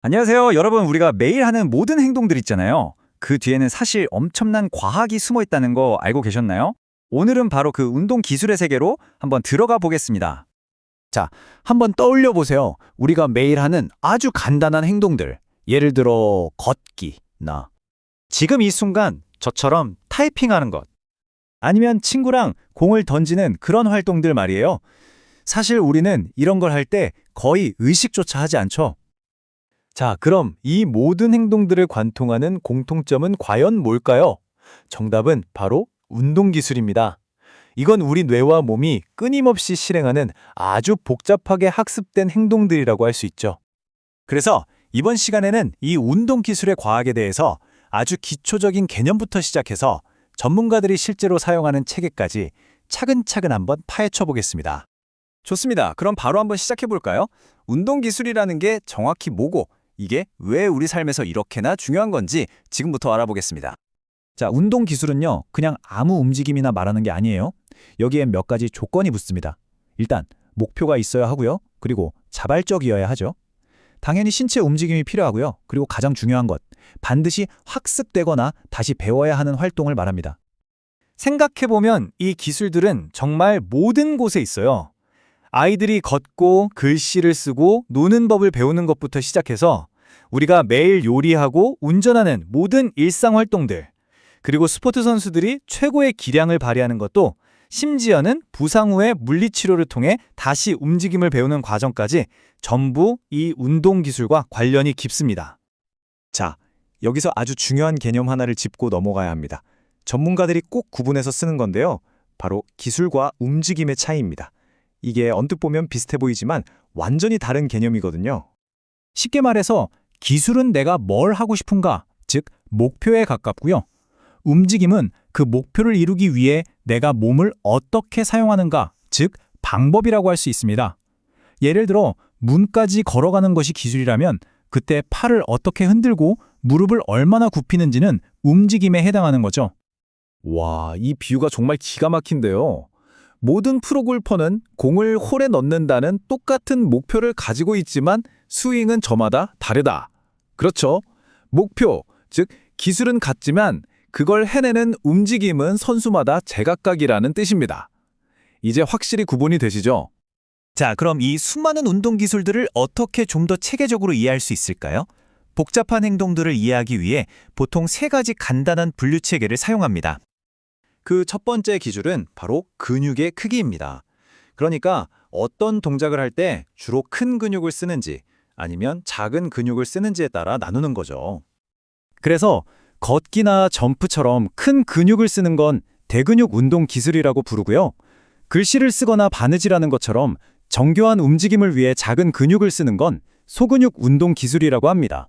안녕하세요. 여러분, 우리가 매일 하는 모든 행동들 있잖아요. 그 뒤에는 사실 엄청난 과학이 숨어 있다는 거 알고 계셨나요? 오늘은 바로 그 운동 기술의 세계로 한번 들어가 보겠습니다. 자, 한번 떠올려 보세요. 우리가 매일 하는 아주 간단한 행동들. 예를 들어 걷기나 지금 이 순간 저처럼 타이핑하는 것. 아니면 친구랑 공을 던지는 그런 활동들 말이에요. 사실 우리는 이런 걸 할 때 거의 의식조차 하지 않죠. 자, 그럼 이 모든 행동들을 관통하는 공통점은 과연 뭘까요? 정답은 바로 운동기술입니다. 이건 우리 뇌와 몸이 끊임없이 실행하는 아주 복잡하게 학습된 행동들이라고 할 수 있죠. 그래서 이번 시간에는 이 운동기술의 과학에 대해서 아주 기초적인 개념부터 시작해서 전문가들이 실제로 사용하는 체계까지 차근차근 한번 파헤쳐 보겠습니다. 좋습니다. 그럼 바로 한번 시작해 볼까요? 운동 기술이라는 게 정확히 뭐고, 이게 왜 우리 삶에서 이렇게나 중요한 건지 지금부터 알아보겠습니다. 자, 운동 기술은요, 그냥 아무 움직임이나 말하는 게 아니에요. 여기엔 몇 가지 조건이 붙습니다. 일단, 목표가 있어야 하고요. 그리고 자발적이어야 하죠. 당연히 신체 움직임이 필요하고요. 그리고 가장 중요한 것, 반드시 학습되거나 다시 배워야 하는 활동을 말합니다. 생각해보면 이 기술들은 정말 모든 곳에 있어요. 아이들이 걷고 글씨를 쓰고 노는 법을 배우는 것부터 시작해서 우리가 매일 요리하고 운전하는 모든 일상 활동들, 그리고 스포츠 선수들이 최고의 기량을 발휘하는 것도, 심지어는 부상 후에 물리치료를 통해 다시 움직임을 배우는 과정까지 전부 이 운동기술과 관련이 깊습니다. 자, 여기서 아주 중요한 개념 하나를 짚고 넘어가야 합니다. 전문가들이 꼭 구분해서 쓰는 건데요. 바로 기술과 움직임의 차이입니다. 이게 언뜻 보면 비슷해 보이지만 완전히 다른 개념이거든요. 쉽게 말해서 기술은 내가 뭘 하고 싶은가, 즉 목표에 가깝고요. 움직임은 그 목표를 이루기 위해 내가 몸을 어떻게 사용하는가, 즉 방법이라고 할 수 있습니다. 예를 들어 문까지 걸어가는 것이 기술이라면 그때 팔을 어떻게 흔들고 무릎을 얼마나 굽히는지는 움직임에 해당하는 거죠. 와, 이 비유가 정말 기가 막힌데요. 모든 프로골퍼는 공을 홀에 넣는다는 똑같은 목표를 가지고 있지만 스윙은 저마다 다르다. 그렇죠. 목표, 즉 기술은 같지만 그걸 해내는 움직임은 선수마다 제각각이라는 뜻입니다. 이제 확실히 구분이 되시죠? 자, 그럼 이 수많은 운동 기술들을 어떻게 좀 더 체계적으로 이해할 수 있을까요? 복잡한 행동들을 이해하기 위해 보통 세 가지 간단한 분류 체계를 사용합니다. 그 첫 번째 기준은 바로 근육의 크기입니다. 그러니까 어떤 동작을 할 때 주로 큰 근육을 쓰는지 아니면 작은 근육을 쓰는지에 따라 나누는 거죠. 그래서 걷기나 점프처럼 큰 근육을 쓰는 건 대근육 운동 기술이라고 부르고요. 글씨를 쓰거나 바느질하는 것처럼 정교한 움직임을 위해 작은 근육을 쓰는 건 소근육 운동 기술이라고 합니다.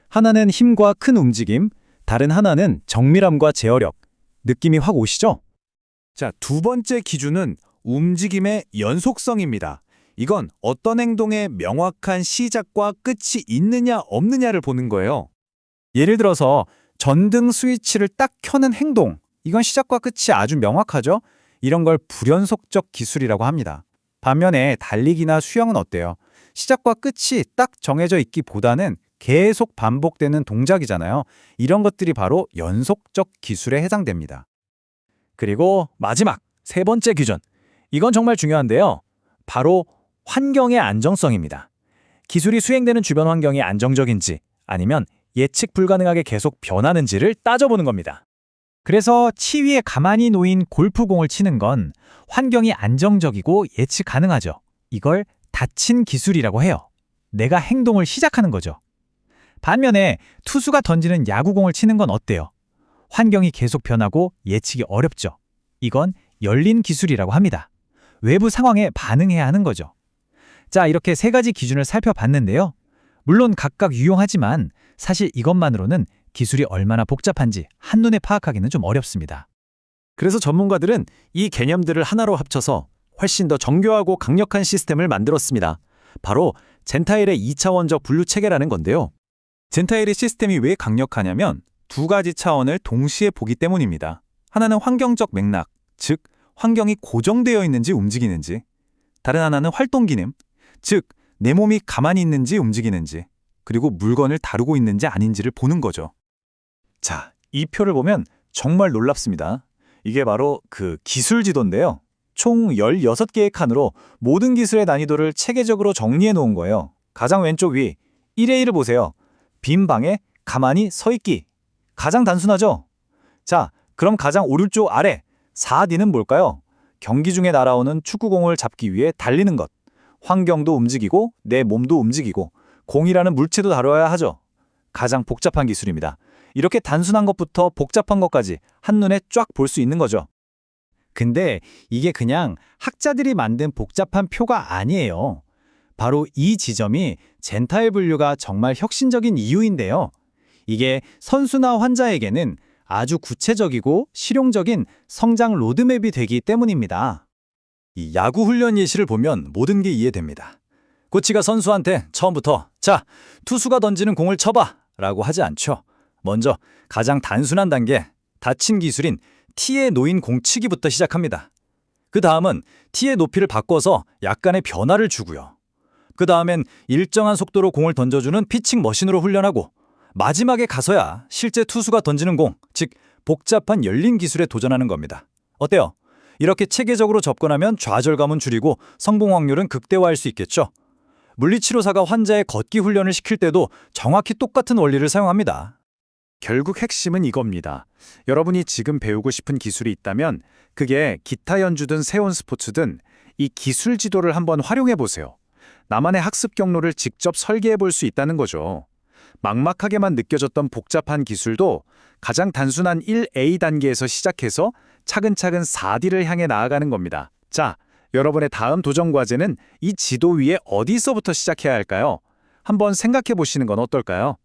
하나는 힘과 큰 움직임, 다른 하나는 정밀함과 제어력. 느낌이 확 오시죠? 자, 두 번째 기준은 움직임의 연속성입니다. 이건 어떤 행동의 명확한 시작과 끝이 있느냐 없느냐를 보는 거예요. 예를 들어서 전등 스위치를 딱 켜는 행동, 이건 시작과 끝이 아주 명확하죠? 이런 걸 불연속적 기술이라고 합니다. 반면에 달리기나 수영은 어때요? 시작과 끝이 딱 정해져 있기보다는 계속 반복되는 동작이잖아요. 이런 것들이 바로 연속적 기술에 해당됩니다. 그리고 마지막, 세 번째 기준. 이건 정말 중요한데요. 바로 환경의 안정성입니다. 기술이 수행되는 주변 환경이 안정적인지 아니면 예측 불가능하게 계속 변하는지를 따져보는 겁니다. 그래서 치위에 가만히 놓인 골프공을 치는 건 환경이 안정적이고 예측 가능하죠. 이걸 닫힌 기술이라고 해요. 내가 행동을 시작하는 거죠. 반면에 투수가 던지는 야구공을 치는 건 어때요? 환경이 계속 변하고 예측이 어렵죠. 이건 열린 기술이라고 합니다. 외부 상황에 반응해야 하는 거죠. 자, 이렇게 세 가지 기준을 살펴봤는데요. 물론 각각 유용하지만 사실 이것만으로는 기술이 얼마나 복잡한지 한눈에 파악하기는 좀 어렵습니다. 그래서 전문가들은 이 개념들을 하나로 합쳐서 훨씬 더 정교하고 강력한 시스템을 만들었습니다. 바로 젠타일의 2차원적 분류 체계라는 건데요. 젠타일의 시스템이 왜 강력하냐면 두 가지 차원을 동시에 보기 때문입니다. 하나는 환경적 맥락, 즉 환경이 고정되어 있는지 움직이는지. 다른 하나는 활동 기능, 즉 내 몸이 가만히 있는지 움직이는지. 그리고 물건을 다루고 있는지 아닌지를 보는 거죠. 자, 이 표를 보면 정말 놀랍습니다. 이게 바로 그 기술 지도인데요. 총 16개의 칸으로 모든 기술의 난이도를 체계적으로 정리해 놓은 거예요. 가장 왼쪽 위 1의 1을 보세요. 빈 방에 가만히 서 있기. 가장 단순하죠? 자, 그럼 가장 오른쪽 아래 4D는 뭘까요? 경기 중에 날아오는 축구공을 잡기 위해 달리는 것. 환경도 움직이고 내 몸도 움직이고 공이라는 물체도 다뤄야 하죠. 가장 복잡한 기술입니다. 이렇게 단순한 것부터 복잡한 것까지 한눈에 쫙 볼 수 있는 거죠. 근데 이게 그냥 학자들이 만든 복잡한 표가 아니에요. 바로 이 지점이 젠타일 분류가 정말 혁신적인 이유인데요. 이게 선수나 환자에게는 아주 구체적이고 실용적인 성장 로드맵이 되기 때문입니다. 이 야구 훈련 예시를 보면 모든 게 이해됩니다. 코치가 선수한테 처음부터 자, 투수가 던지는 공을 쳐봐 라고 하지 않죠. 먼저 가장 단순한 단계, 다친 기술인 티에 놓인 공치기부터 시작합니다. 그 다음은 티의 높이를 바꿔서 약간의 변화를 주고요. 그 다음엔 일정한 속도로 공을 던져주는 피칭 머신으로 훈련하고 마지막에 가서야 실제 투수가 던지는 공, 즉 복잡한 열린 기술에 도전하는 겁니다. 어때요? 이렇게 체계적으로 접근하면 좌절감은 줄이고 성공 확률은 극대화할 수 있겠죠? 물리치료사가 환자의 걷기 훈련을 시킬 때도 정확히 똑같은 원리를 사용합니다. 결국 핵심은 이겁니다. 여러분이 지금 배우고 싶은 기술이 있다면 그게 기타 연주든 세원 스포츠든 이 기술 지도를 한번 활용해 보세요. 나만의 학습 경로를 직접 설계해 볼 수 있다는 거죠. 막막하게만 느껴졌던 복잡한 기술도 가장 단순한 1A 단계에서 시작해서 차근차근 4D를 향해 나아가는 겁니다. 자, 여러분의 다음 도전 과제는 이 지도 위에 어디서부터 시작해야 할까요? 한번 생각해 보시는 건 어떨까요?